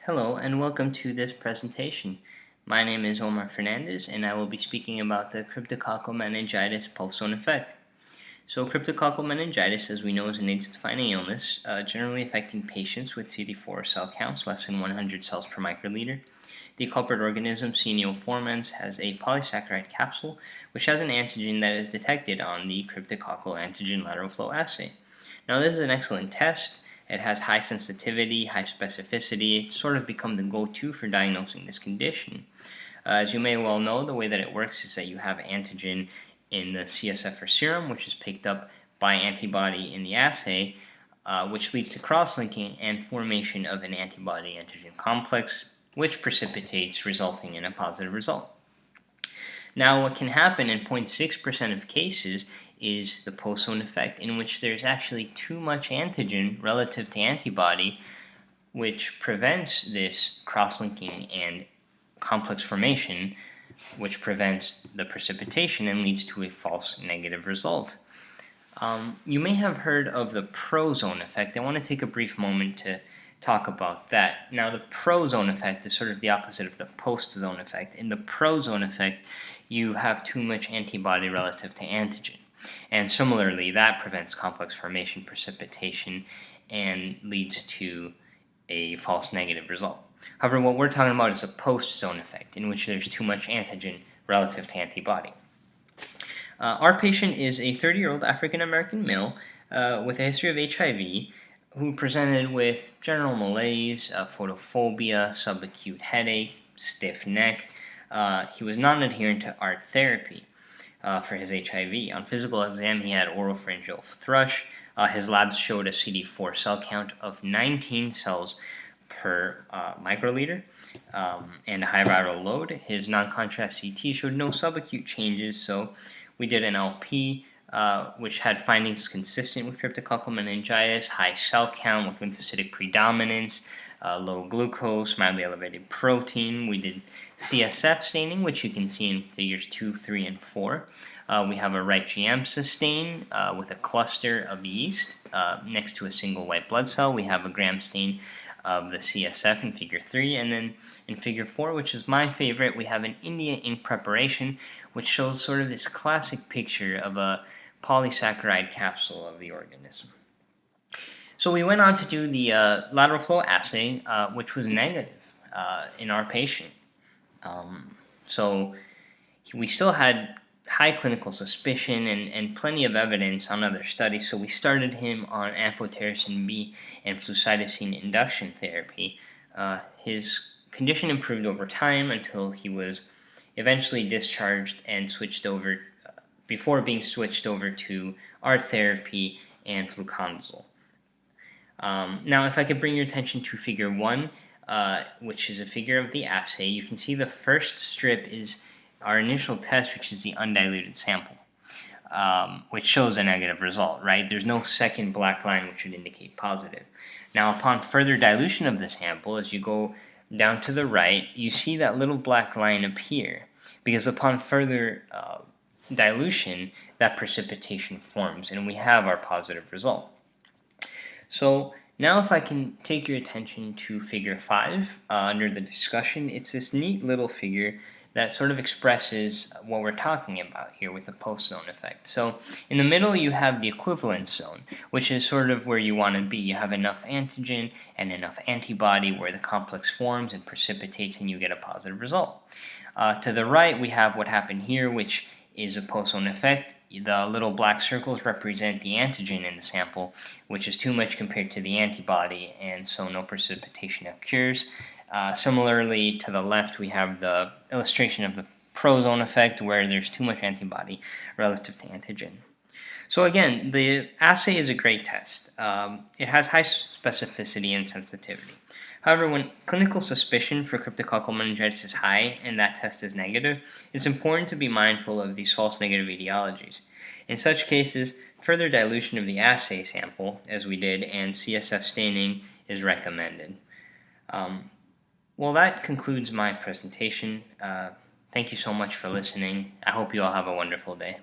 Hello and welcome to this presentation. My name is Omar Fernandez and I will be speaking about the cryptococcal meningitis pulse zone effect. So cryptococcal meningitis, as we know, is an AIDS-defining illness, generally affecting patients with CD4 cell counts less than 100 cells per microliter. The culprit organism, C. neoformans, has a polysaccharide capsule which has an antigen that is detected on the cryptococcal antigen lateral flow assay. Now this is an excellent test. It has high sensitivity, high specificity. It's sort of become the go-to for diagnosing this condition. As you may well know, the way that it works is that you have antigen in the CSF or serum, which is picked up by antibody in the assay, which leads to cross-linking and formation of an antibody-antigen complex, which precipitates, resulting in a positive result. Now, what can happen in 0.6% of cases is the pulse zone effect, in which there's actually too much antigen relative to antibody, which prevents this cross-linking and complex formation, which prevents the precipitation and leads to a false negative result. You may have heard of the pro-zone effect. I want to take a brief moment to talk about that. Now, the pro-zone effect is sort of the opposite of the post-zone effect. In the pro-zone effect, you have too much antibody relative to antigen. And similarly, that prevents complex formation, precipitation, and leads to a false negative result. However, what we're talking about is a post-zone effect, in which there's too much antigen relative to antibody. Our patient is a 30-year-old African-American male with a history of HIV who presented with general malaise, photophobia, subacute headache, stiff neck. He was non-adherent to ART therapy for his HIV. On physical exam, he had oropharyngeal thrush. His labs showed a CD4 cell count of 19 cells per microliter and a high viral load. His non-contrast CT showed no subacute changes, so we did an LP, which had findings consistent with cryptococcal meningitis, high cell count with lymphocytic predominance, low glucose, mildly elevated protein. We did CSF staining, which you can see in figures 2, 3, and 4. We have a right GM stain with a cluster of yeast next to a single white blood cell. We have a gram stain of the CSF in figure 3, and then in figure 4, which is my favorite, we have an India ink preparation, which shows sort of this classic picture of a polysaccharide capsule of the organism. So we went on to do the lateral flow assay, which was negative in our patient. So we still had high clinical suspicion and plenty of evidence on other studies, so we started him on amphotericin B and flucytosine induction therapy. His condition improved over time until he was eventually discharged and switched over, before being switched over to ART therapy and fluconazole. Now, if I could bring your attention to figure 1, which is a figure of the assay, you can see the first strip is our initial test, which is the undiluted sample, which shows a negative result, right? There's no second black line which would indicate positive. Now, upon further dilution of the sample, as you go down to the right, you see that little black line appear, because upon further dilution, that precipitation forms, and we have our positive result. So now if I can take your attention to figure 5 under the discussion, it's this neat little figure that sort of expresses what we're talking about here with the post-zone effect. So in the middle you have the equivalence zone, which is sort of where you want to be. You have enough antigen and enough antibody where the complex forms and precipitates and you get a positive result. To the right we have what happened here, which is a post-zone effect. The little black circles represent the antigen in the sample, which is too much compared to the antibody, and so no precipitation occurs. Similarly, to the left, we have the illustration of the pro-zone effect, where there's too much antibody relative to antigen. So again, the assay is a great test. It has high specificity and sensitivity. However, when clinical suspicion for cryptococcal meningitis is high and that test is negative, it's important to be mindful of these false negative etiologies. In such cases, further dilution of the assay sample, as we did, and CSF staining is recommended. Well, that concludes my presentation. Thank you so much for listening. I hope you all have a wonderful day.